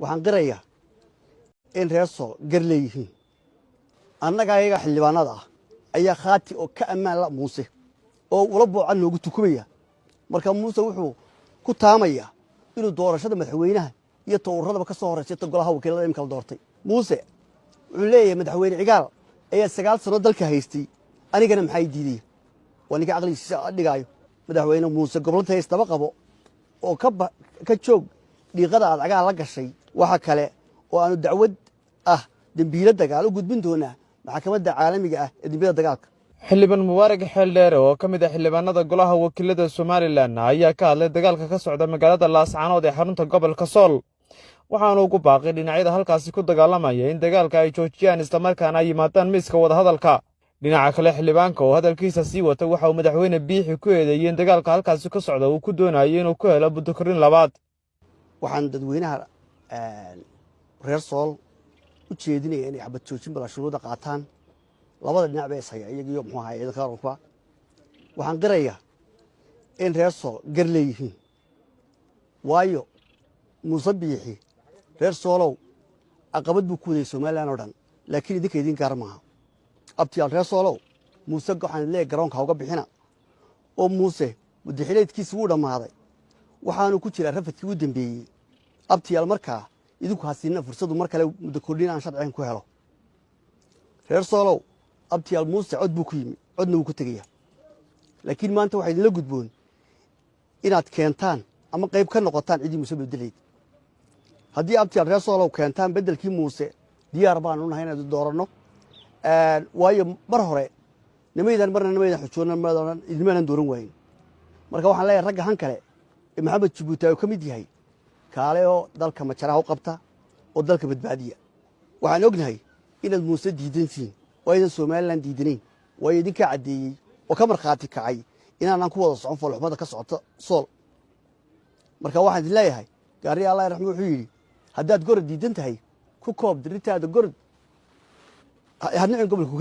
waxaan qirayaa in reer Sool gar leeyihiin annaga ayaga xildhibaanada ah ayaa khaati oo ka ammaan la Muuse oo ula boocan loogu tukumaya marka Muuse wuxuu ku taamaya inuu doorashada madaxweynaha iyo towradaba ka soo horeysay golaha wakiilada imka doortay Muuse wuxuu leeyahay madaxweyne cigaal ayaa 9 sano dalka haystay anigana maxay diiday waniga aqligiisa dhigayo madaxweyne Muuse gobolka haystaba qabo oo ka joog dhiiqada adaga la gashay waxa kale oo aanu dacwad dambiile dagaal u gudbin doonaa maxkamadda caalamiga ah ee dambiyada dagaalka xildhibaan Mubaarak Xeeldheere oo ka mid ah xildhibaanada golaha wakiilada Soomaaliland ayaa ka hadlay dagaalka ka socda magaalada Laascaanood ee xarunta gobolka Sool waxaana ugu baaqay dhinacyada halkaasi ku dagaalamaya in dagaalka ay joojiyaan isla markaana ay yimaadaan miiska wada hadalka dhinaca kale xildhibaanka oo hadalkiisa sii wata waxa uu madaxweyne Biixi ku eedeeyay in dagaalka halkaasi ka socda uu ku doonayo inuu ku helo budokorin labaad waxaan dadweynaha reer Sool u jeedinaya inay xabad joojin bala shuruuda qaataan labada dhinac bay isaya iyagiyo muxuu ahaayay idinka qaranka waxaan qirayaa in reer Sool gar leeyihiin waayo Muuse Biixi reer Soolow aqabad buu ku waday Soomaaliland oo dhan laakiin idinka idin gaar maaha abtiyaal reer Soolow Muuse waxaan leeyahay garoonka uga bixina oo Muuse madaxweynaadkiisa wuu dhamaaday waxaanu ku jiraa rafadkii u dambeeyay abtiyaal markaa idinku hasiina fursadu mar kale muddo kordhin aan sharciyan ku helo reer Soolow abtiyaal Muuse cod buu ku yimi codna uu ku tagaya laakiin maanta waxa idin la gudboon inaad keentaan ama qayb ka noqotaan cidii Muuse bedelay haddii abtiyaal reer Soolow keentaan bedelkii Muuse diyaar baan u nahay inaan doorano waayo mar hore nimaydan xujoona maadaan idinmaan dooran wayn marka waxaan leeyahay ragga han kale Maxamed Jibuuti oo kamid yahay kaale oo dalka majaraha u qabta oo dalka badbaadiya waxaan ognahay inaad Muuse diidantiin oo aydan Soomaaliland diidanayn way idinka cadeeyay oo ka marxaati kacay inaan ku wada socon falxumada ka socota Sool marka waxaan leeyahay gaari Allah raxmo wuxuu yiri haddaad gorod diidan tahay ku koob diritaada gorod hadna gobolku